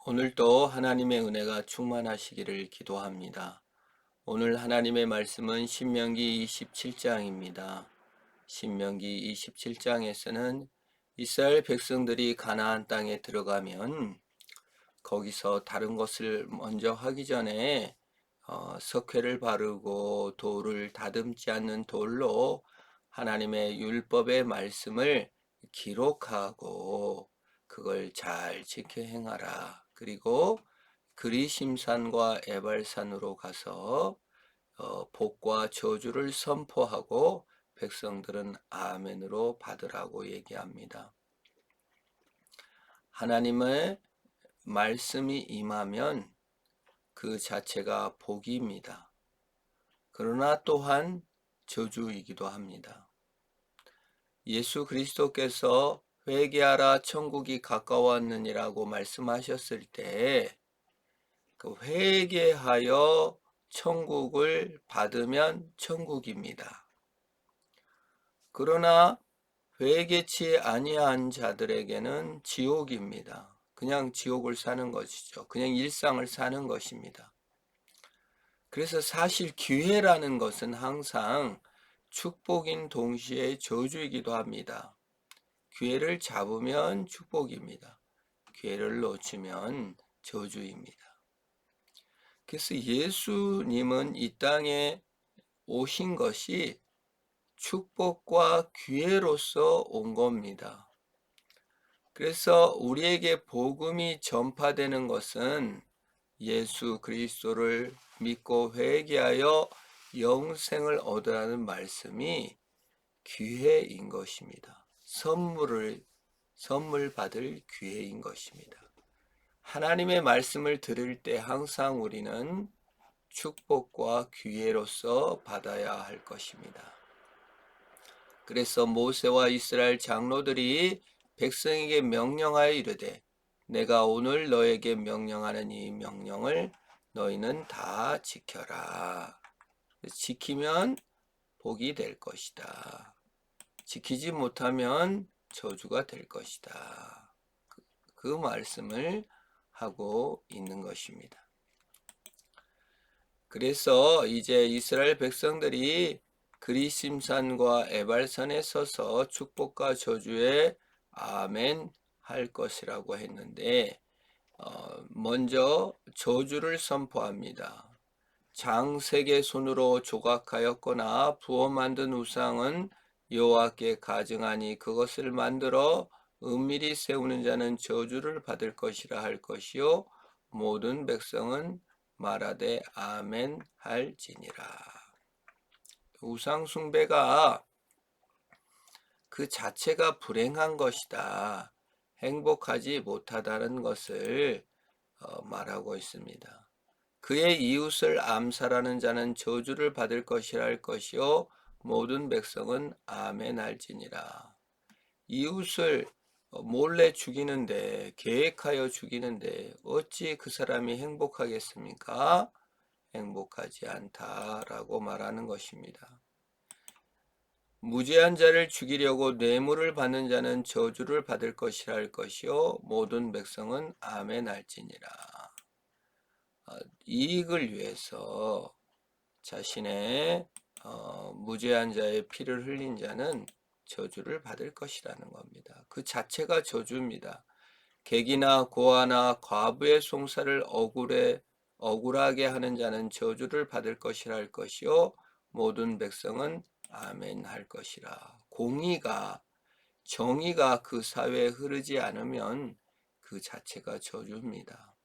오늘도 하나님의 은혜가 충만하시기를 기도합니다. 오늘 하나님의 말씀은 신명기 27장입니다. 신명기 27장에서는 이스라엘 백성들이 가나안 땅에 들어가면 거기서 다른 것을 먼저 하기 전에 석회를 바르고 돌을 다듬지 않는 돌로 하나님의 율법의 말씀을 기록하고 그걸 잘 지켜 행하라. 그리고 그리심산과 에발산으로 가서 복과 저주를 선포하고 백성들은 아멘으로 받으라고 얘기합니다. 하나님의 말씀이 임하면 그 자체가 복입니다. 그러나 또한 저주이기도 합니다. 예수 그리스도께서 회개하라 천국이 가까웠느니라고 말씀하셨을 때 그 회개하여 천국을 받으면 천국입니다. 그러나 회개치 아니한 자들에게는 지옥입니다. 그냥 지옥을 사는 것이죠. 그냥 일상을 사는 것입니다. 그래서 사실 기회라는 것은 항상 축복인 동시에 저주이기도 합니다. 기회를 잡으면 축복입니다. 기회를 놓치면 저주입니다. 그래서 예수님은 이 땅에 오신 것이 축복과 기회로서 온 겁니다. 그래서 우리에게 복음이 전파되는 것은 예수 그리스도를 믿고 회개하여 영생을 얻으라는 말씀이 기회인 것입니다. 선물 받을 기회인 것입니다. 하나님의 말씀을 들을 때 항상 우리는 축복과 기회로서 받아야 할 것입니다. 그래서 모세와 이스라엘 장로들이 백성에게 명령하여 이르되 내가 오늘 너에게 명령하는 이 명령을 너희는 다 지켜라. 지키면 복이 될 것이다. 지키지 못하면 저주가 될 것이다. 그 말씀을 하고 있는 것입니다. 그래서 이제 이스라엘 백성들이 그리심산과 에발산에 서서 축복과 저주에 아멘 할 것이라고 했는데 먼저 저주를 선포합니다. 장색의 손으로 조각하였거나 부어 만든 우상은 여호와께 가증하니 그것을 만들어 은밀히 세우는 자는 저주를 받을 것이라 할 것이요 모든 백성은 말하되 아멘 할지니라. 우상 숭배가 그 자체가 불행한 것이다. 행복하지 못하다는 것을 말하고 있습니다. 그의 이웃을 암살하는 자는 저주를 받을 것이라 할 것이요 모든 백성은 아멘 할지니라. 이웃을 몰래 죽이는데 계획하여 죽이는데 어찌 그 사람이 행복하겠습니까? 행복하지 않다라고 말하는 것입니다. 무죄한 자를 죽이려고 뇌물을 받는 자는 저주를 받을 것이라 할 것이요 모든 백성은 아멘 할지니라. 이익을 위해서 자신의 무죄한 자의 피를 흘린 자는 저주를 받을 것이라는 겁니다. 그 자체가 저주입니다. 객이나 고아나 과부의 송사를 억울하게 하는 자는 저주를 받을 것이라 할 것이요 모든 백성은 아멘 할 것이라. 정의가 그 사회에 흐르지 않으면 그 자체가 저주입니다.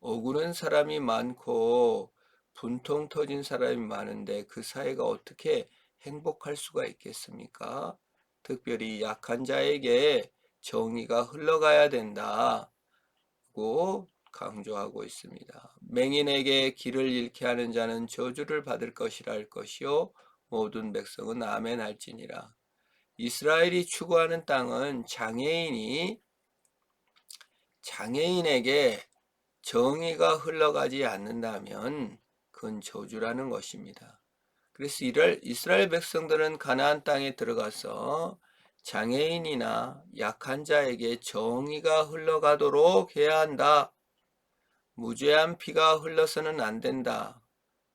억울한 사람이 많고 분통 터진 사람이 많은데 그 사회가 어떻게 행복할 수가 있겠습니까? 특별히 약한 자에게 정의가 흘러가야 된다고 강조하고 있습니다. 맹인에게 길을 잃게 하는 자는 저주를 받을 것이라 할 것이요 모든 백성은 아멘 할지니라. 이스라엘이 추구하는 땅은 장애인에게 정의가 흘러가지 않는다면 그건 저주라는 것입니다. 그래서 이스라엘 백성들은 가나안 땅에 들어가서 장애인이나 약한 자에게 정의가 흘러가도록 해야 한다. 무죄한 피가 흘러서는 안 된다.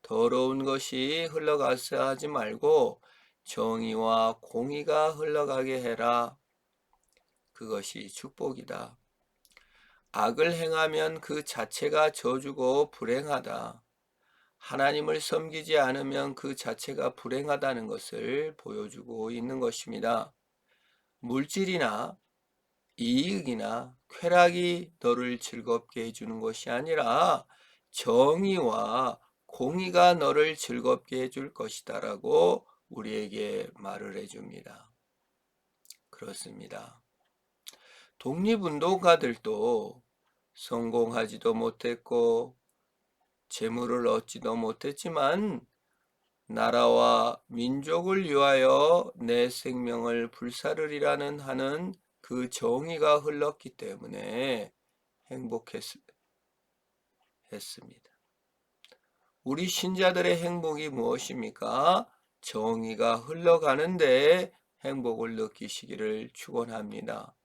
더러운 것이 흘러가서 하지 말고 정의와 공의가 흘러가게 해라. 그것이 축복이다. 악을 행하면 그 자체가 저주고 불행하다. 하나님을 섬기지 않으면 그 자체가 불행하다는 것을 보여주고 있는 것입니다. 물질이나 이익이나 쾌락이 너를 즐겁게 해주는 것이 아니라 정의와 공의가 너를 즐겁게 해줄 것이다 라고 우리에게 말을 해줍니다. 그렇습니다. 독립운동가들도 성공하지도 못했고 재물을 얻지도 못했지만 나라와 민족을 위하여 내 생명을 불사르리라는 하는 그 정의가 흘렀기 때문에 행복했습니다. 우리 신자들의 행복이 무엇입니까? 정의가 흘러가는데 행복을 느끼시기를 축원합니다.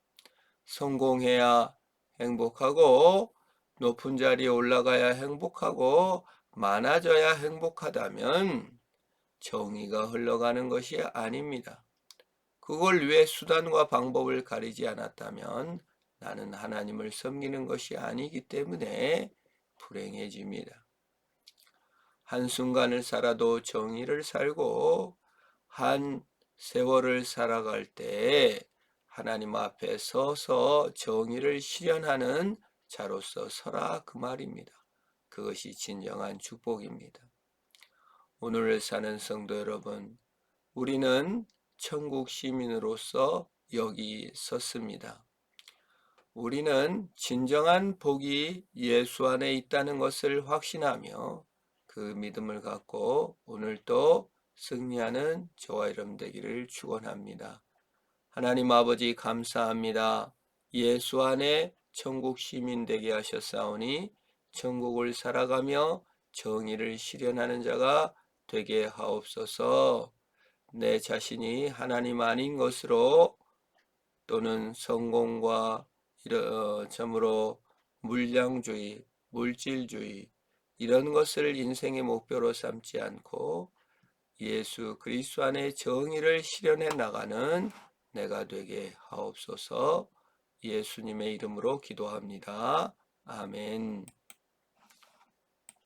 성공해야 행복하고 높은 자리에 올라가야 행복하고 많아져야 행복하다면 정의가 흘러가는 것이 아닙니다. 그걸 위해 수단과 방법을 가리지 않았다면 나는 하나님을 섬기는 것이 아니기 때문에 불행해집니다. 한순간을 살아도 정의를 살고 한 세월을 살아갈 때 하나님 앞에 서서 정의를 실현하는 자로서 서라 그 말입니다. 그것이 진정한 축복입니다. 오늘 사는 성도 여러분, 우리는 천국 시민으로서 여기 섰습니다. 우리는 진정한 복이 예수 안에 있다는 것을 확신하며 그 믿음을 갖고 오늘도 승리하는 저와 여러분 되기를 축원합니다. 하나님 아버지 감사합니다. 예수 안에 천국 시민 되게 하셨사오니 천국을 살아가며 정의를 실현하는 자가 되게 하옵소서. 내 자신이 하나님 아닌 것으로 또는 성공과 참으로 물량주의, 물질주의 이런 것을 인생의 목표로 삼지 않고 예수 그리스도 안에 정의를 실현해 나가는 내가 되게 하옵소서. 예수님의 이름으로 기도합니다. 아멘.